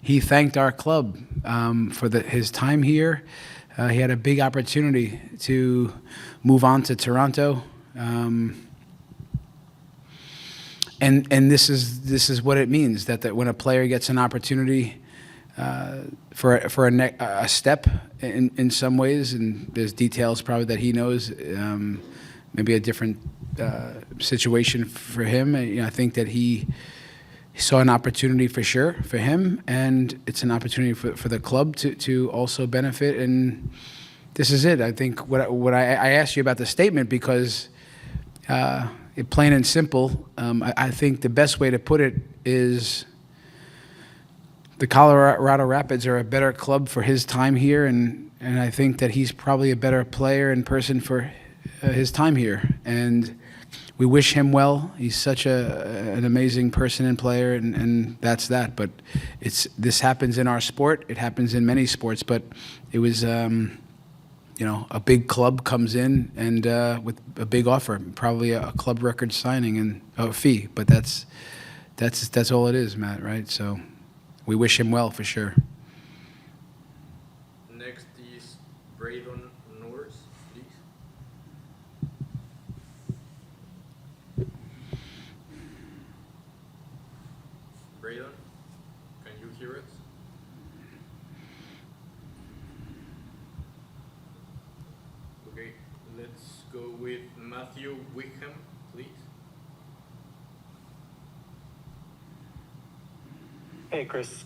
he thanked our club for his time here. He had a big opportunity to move on to Toronto, and this is what it means that when a player gets an opportunity for a step in some ways, and there's details probably that he knows, maybe a different situation for him. I think that he saw an opportunity for sure for him, and it's an opportunity for the club to also benefit. And this is it. I think what I asked you about the statement because plain and simple, I think the best way to put it is the Colorado Rapids are a better club for his time here, and I think that he's probably a better player in person for his time here. And we wish him well. He's such an amazing person and player, and that's that. But this happens in our sport. It happens in many sports. But it was, a big club comes in and with a big offer, probably a club record signing and a fee. But that's all it is, Matt. Right? So we wish him well for sure. Next is Braydon Norris, please. Braydon, can you hear us? Okay, let's go with Matthew Wickham, please. Hey, Chris.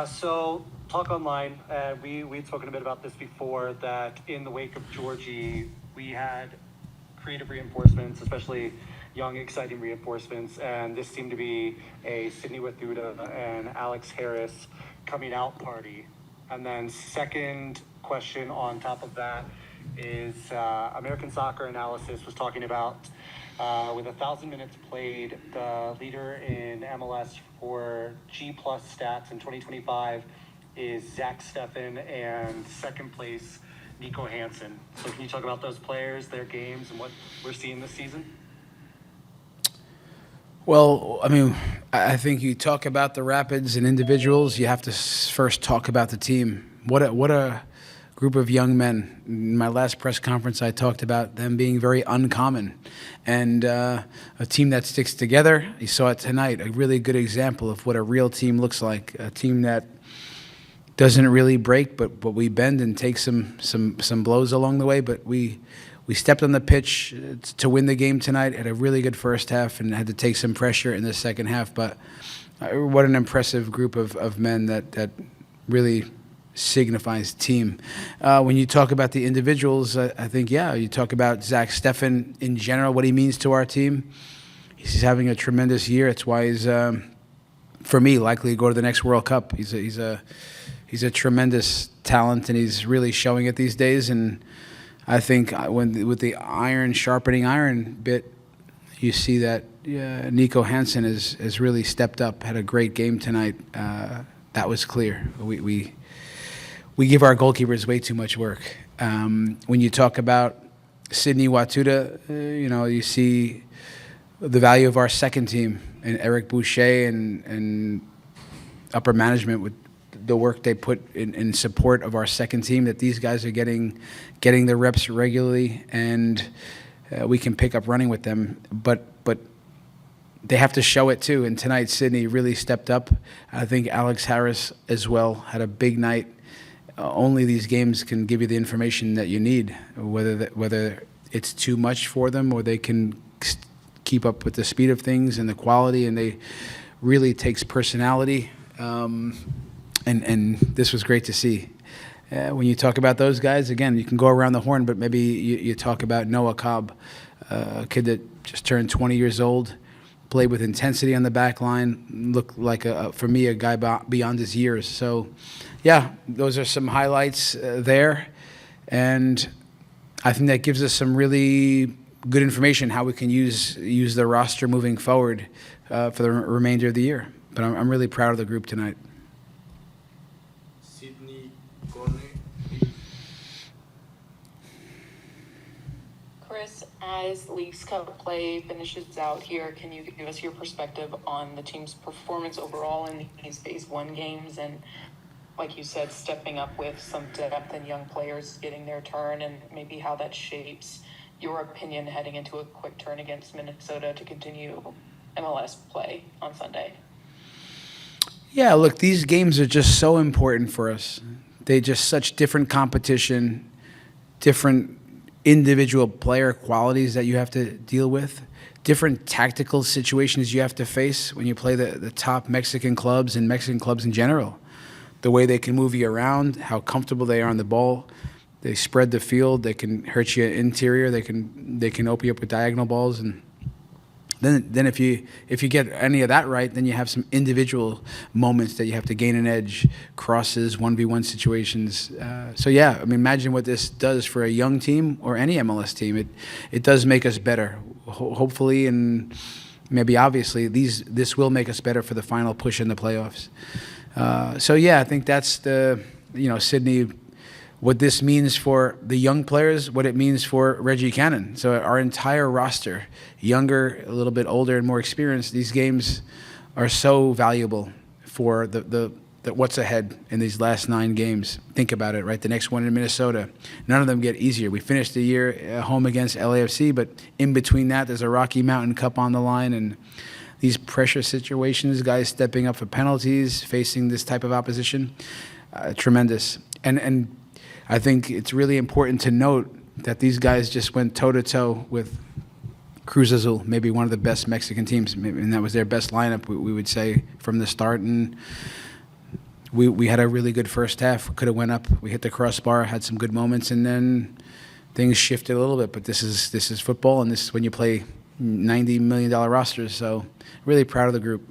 So, Talk Online, we'd spoken a bit about this before, that in the wake of Georgie, we had creative reinforcements, especially young, exciting reinforcements, and this seemed to be a Sydney Wathuta and Alex Harris coming out party. And then second question on top of that is American Soccer Analysis was talking about with 1,000 minutes played, the leader in MLS for G+ stats in 2025 is Zach Steffen, and second place, Nico Hansen. So can you talk about those players, their games, and what we're seeing this season? Well, I mean, I think you talk about the Rapids and individuals, you have to first talk about the team. What a group of young men. In my last press conference, I talked about them being very uncommon and a team that sticks together. You saw it tonight, a really good example of what a real team looks like, a team that doesn't really break, but we bend and take some blows along the way. But we stepped on the pitch to win the game tonight, had a really good first half and had to take some pressure in the second half. But what an impressive group of men that really signifies team. When you talk about the individuals, I think, you talk about Zach Steffen in general, what he means to our team. He's having a tremendous year. It's why he's, for me, likely to go to the next World Cup. He's a tremendous talent, and he's really showing it these days. And I think with the iron sharpening iron bit, you see that Nico Hansen has really stepped up, had a great game tonight. That was clear. We give our goalkeepers way too much work. When you talk about Sydney Wathuta, you see the value of our second team and Eric Boucher and upper management with the work they put in support of our second team, that these guys are getting the reps regularly, and we can pick up running with them. But they have to show it too. And tonight, Sydney really stepped up. I think Alex Harris as well had a big night. Only these games can give you the information that you need, whether it's too much for them or they can keep up with the speed of things and the quality, and they really takes personality. And this was great to see. When you talk about those guys, again, you can go around the horn, but maybe you talk about Noah Cobb, a kid that just turned 20 years old, played with intensity on the back line, looked like, for me, a guy beyond his years. So, those are some highlights there. And I think that gives us some really good information how we can use the roster moving forward for the remainder of the year. But I'm really proud of the group tonight. Sydney Corney, please. Chris, as Leagues Cup play finishes out here, can you give us your perspective on the team's performance overall in these Phase 1 games? And like you said, stepping up with some depth and young players getting their turn, and maybe how that shapes your opinion heading into a quick turn against Minnesota to continue MLS play on Sunday. Yeah, look, these games are just so important for us. They just such different competition, different individual player qualities that you have to deal with, different tactical situations you have to face when you play the top Mexican clubs and Mexican clubs in general. The way they can move you around, how comfortable they are on the ball. They spread the field. They can hurt you interior. They can open you up with diagonal balls, and then if you get any of that right, then you have some individual moments that you have to gain an edge, crosses, 1v1 situations. So yeah, I mean, imagine what this does for a young team or any MLS team. It does make us better, hopefully, and maybe obviously this will make us better for the final push in the playoffs. So yeah, I think that's Sydney. What this means for the young players, what it means for Reggie Cannon. So our entire roster, younger, a little bit older, and more experienced, these games are so valuable for the what's ahead in these last 9 games. Think about it, right? The next one in Minnesota. None of them get easier. We finished the year at home against LAFC, but in between that, there's a Rocky Mountain Cup on the line, and these pressure situations, guys stepping up for penalties, facing this type of opposition, tremendous. And I think it's really important to note that these guys just went toe-to-toe with Cruz Azul, maybe one of the best Mexican teams, and that was their best lineup, we would say, from the start. And we had a really good first half. Could have went up. We hit the crossbar, had some good moments, and then things shifted a little bit. But this is football, and this is when you play $90 million rosters. So really proud of the group.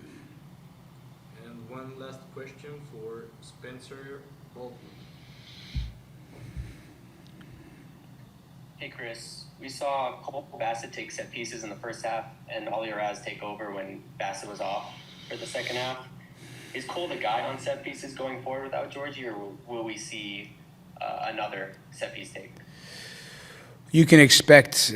And one last question for Spencer Bolton. Hey Chris, we saw Cole Bassett take set pieces in the first half and Ollie Raz take over when Bassett was off for the second half. Is Cole the guy on set pieces going forward without Georgie, or will we see another set piece take? You can expect,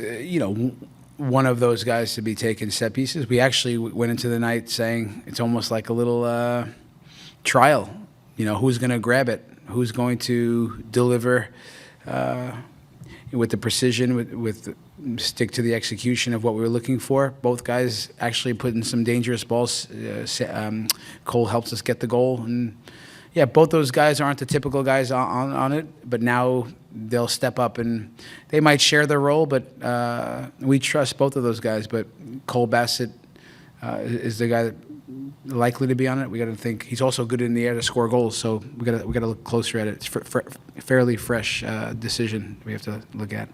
one of those guys to be taking set pieces. We actually went into the night saying it's almost like a little trial. Who's going to grab it? Who's going to deliver with the precision, with stick to the execution of what we were looking for. Both guys actually put in some dangerous balls. Cole helps us get the goal. And, yeah, both those guys aren't the typical guys on it, but now they'll step up, and they might share their role, but we trust both of those guys. But Cole Bassett is the guy that likely to be on it. We got to think he's also good in the air to score goals, so we got to look closer at it. It's fairly fresh decision we have to look at.